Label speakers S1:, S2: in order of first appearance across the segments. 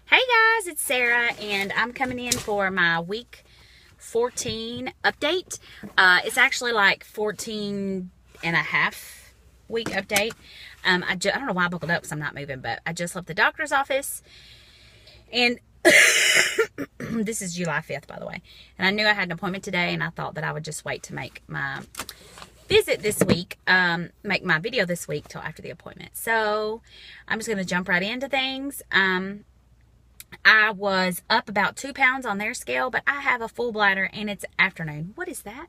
S1: Hey guys, it's Sarah, and I'm coming in for my week 14 update. It's actually like 14 and a half week update. I don't know why I buckled up because I'm not moving, but I just left the doctor's office, and this is July 5th, by the way. And I knew I had an appointment today, and I thought that I would just wait to make my visit this week, make my video this week till after the appointment. So I'm just going to jump right into things. I was up about 2 pounds on their scale, but I have a full bladder and it's afternoon. What is that?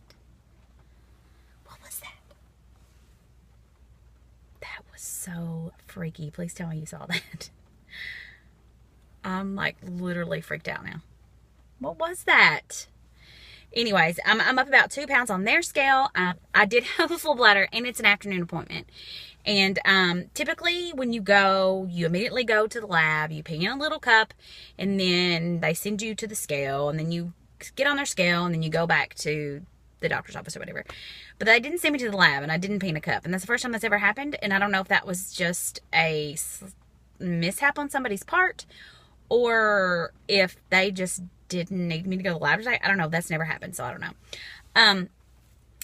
S1: What was that? That was so freaky. Please tell me you saw that. I'm like literally freaked out now. What was that? Anyways, I'm up about 2 pounds on their scale. I did have a full bladder and it's an afternoon appointment. And typically when you go, you immediately go to the lab, you pee in a little cup, and then they send you to the scale, and then you get on their scale, and then you go back to the doctor's office or whatever. But they didn't send me to the lab, and I didn't pee in a cup. And that's the first time that's ever happened. And I don't know if that was just a mishap on somebody's part, or if they just didn't need me to go to the lab today. I don't know. That's never happened, so I don't know.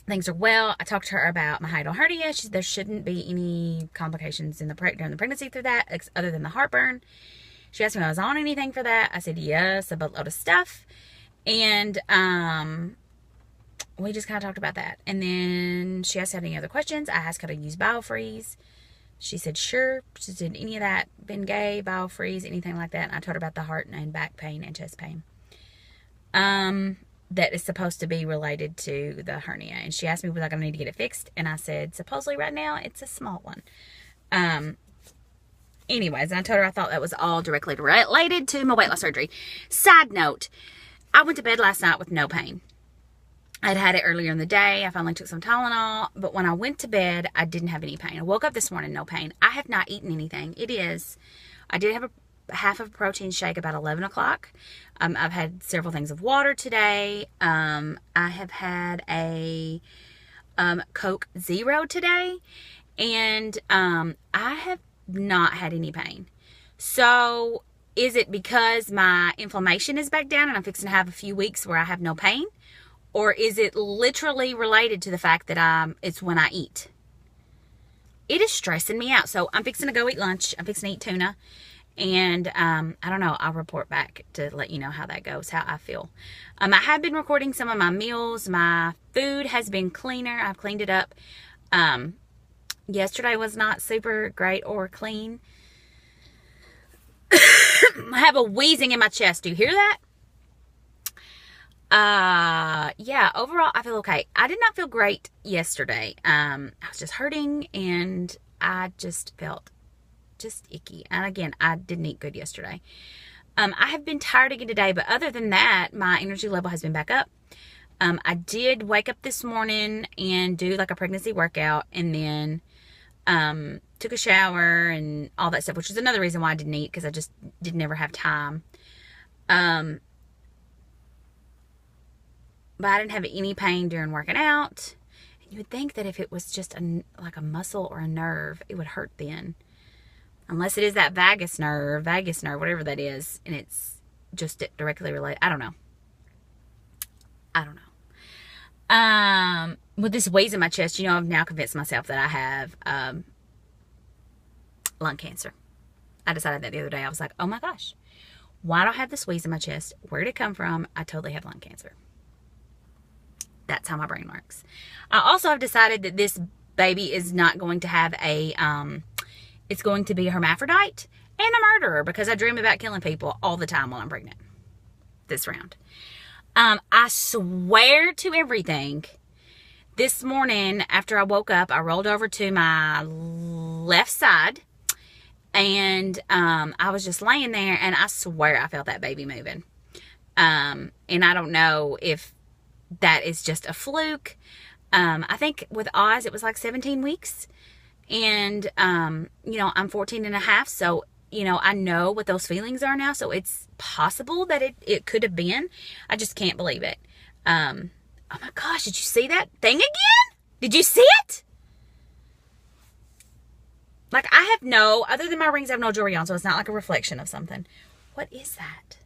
S1: Things are well. I talked to her about my hiatal hernia. She said there shouldn't be any complications in during the pregnancy through that, other than the heartburn. She asked me if I was on anything for that. I said yes, a boatload of stuff. And we just kind of talked about that. And then she asked if I had any other questions. I asked her to use BioFreeze. She said sure. She said any of that, Bengay, BioFreeze, anything like that. And I told her about the heart and back pain and chest pain. That is supposed to be related to the hernia. And she asked me, was I going to need to get it fixed? And I said, supposedly right now, it's a small one. Anyways, and I told her I thought that was all directly related to my weight loss surgery. Side note, I went to bed last night with no pain. I'd had it earlier in the day. I finally took some Tylenol. But when I went to bed, I didn't have any pain. I woke up this morning, no pain. I have not eaten anything. I did have half of a protein shake about 11 o'clock. I've had several things of water today. I have had a Coke Zero today, and I have not had any pain. So is it because my inflammation is back down and I'm fixing to have a few weeks where I have no pain? Or is it literally related to the fact that it's when I eat? It is stressing me out. So I'm fixing to go eat lunch. I'm fixing to eat tuna. And I don't know, I'll report back to let you know how that goes, how I feel. I have been recording some of my meals. My food has been cleaner. I've cleaned it up. Yesterday was not super great or clean. I have a wheezing in my chest. Do you hear that? Yeah, overall I feel okay. I did not feel great yesterday. I was just hurting, and I just felt just icky. And again, I didn't eat good yesterday. I have been tired again today, but other than that, my energy level has been back up. I did wake up this morning and do like a pregnancy workout, and then took a shower and all that stuff, which is another reason why I didn't eat, because I just didn't ever have time. But I didn't have any pain during working out. And you would think that if it was just like a muscle or a nerve, it would hurt then. Unless it is that vagus nerve, whatever that is, and it's just directly related. I don't know. With this wheeze in my chest, I've now convinced myself that I have lung cancer. I decided that the other day. I was like, oh my gosh, why do I have this wheeze in my chest? Where did it come from? I totally have lung cancer. That's how my brain works. I also have decided that this baby is not going to have it's going to be a hermaphrodite and a murderer, because I dream about killing people all the time while I'm pregnant. This round. I swear to everything, this morning after I woke up, I rolled over to my left side, and I was just laying there, and I swear I felt that baby moving. And I don't know if that is just a fluke. I think with Oz, it was like 17 weeks. And, I'm 14 and a half. So, I know what those feelings are now. So it's possible that it could have been. I just can't believe it. Oh my gosh, did you see that thing again? Did you see it? Like, I have other than my rings, I have no jewelry on. So it's not like a reflection of something. What is that?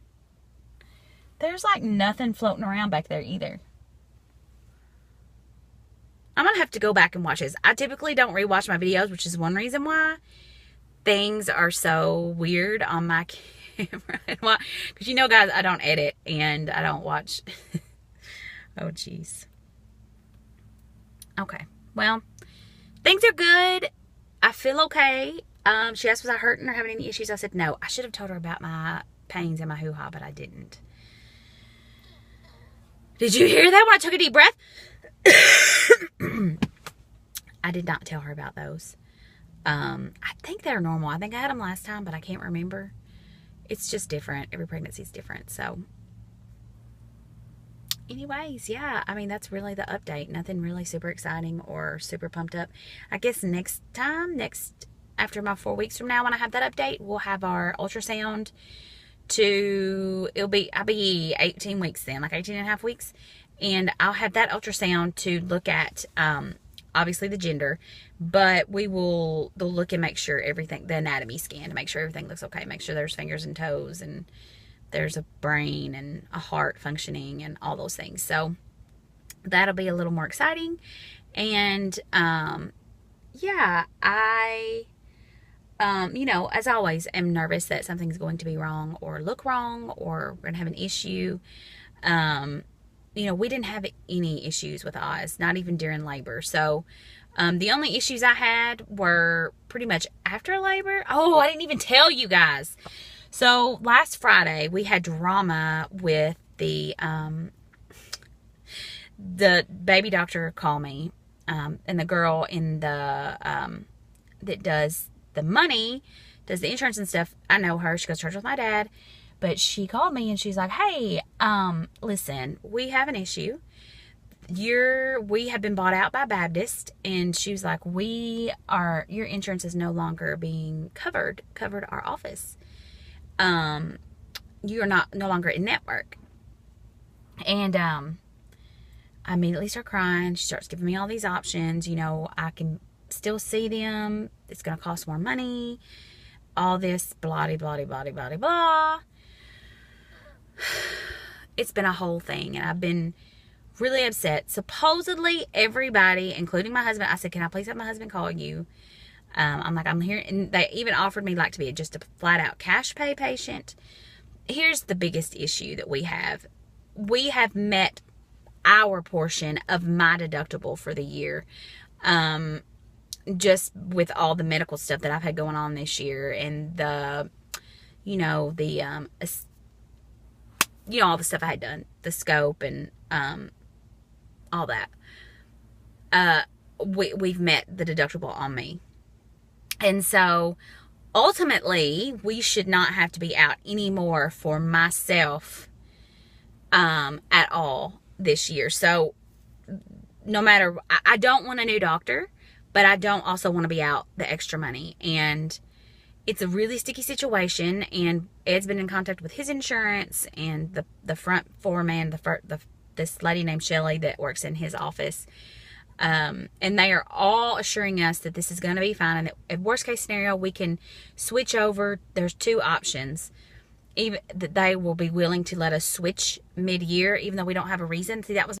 S1: There's like nothing floating around back there either. I'm going to have to go back and watch this. I typically don't rewatch my videos, which is one reason why things are so weird on my camera. Because you know, guys, I don't edit and I don't watch. Oh, jeez. Okay. Well, things are good. I feel okay. She asked, was I hurting or having any issues? I said, no. I should have told her about my pains and my hoo-ha, but I didn't. Did you hear that when I took a deep breath? I did not tell her about those. I think they're normal. I think I had them last time, but I can't remember. It's just different. Every pregnancy is different. So anyways, yeah, I mean, that's really the update. Nothing really super exciting or super pumped up. I guess after my 4 weeks from now, when I have that update, we'll have our ultrasound I'll be 18 weeks then, like 18 and a half weeks. And I'll have that ultrasound to look at, obviously the gender, but they'll look and make sure everything, the anatomy scan, to make sure everything looks okay. Make sure there's fingers and toes and there's a brain and a heart functioning and all those things. So that'll be a little more exciting. And, yeah, I, you know, as always, am nervous that something's going to be wrong or look wrong or we're going to have an issue. You know, we didn't have any issues with Oz, not even during labor. So, the only issues I had were pretty much after labor. Oh, I didn't even tell you guys. So, last Friday, we had drama with the baby doctor call me, and the girl in the, that does the money, does the insurance and stuff. I know her. She goes to church with my dad. But she called me and she's like, hey, listen, we have an issue. We have been bought out by Baptist. And she was like, your insurance is no longer being covered our office. You're no longer in network. And, I immediately start crying. She starts giving me all these options. You know, I can still see them. It's going to cost more money. All this blah, blah, blah, blah, blah, blah. It's been a whole thing, and I've been really upset. Supposedly, everybody, including my husband, I said, can I please have my husband call you? I'm like, I'm here, and they even offered me like to be just a flat-out cash pay patient. Here's the biggest issue that we have. We have met our portion of my deductible for the year. Just with all the medical stuff that I've had going on this year, and the, you know, all the stuff I had done, the scope and, all that, we've met the deductible on me. And so ultimately we should not have to be out anymore for myself, at all this year. So no matter, I don't want a new doctor, but I don't also want to be out the extra money. And it's a really sticky situation, and Ed's been in contact with his insurance and the front foreman, this lady named Shelly that works in his office. And they are all assuring us that this is going to be fine. And that at worst case scenario, we can switch over. There's 2 options. Even that they will be willing to let us switch mid-year, even though we don't have a reason. See, that was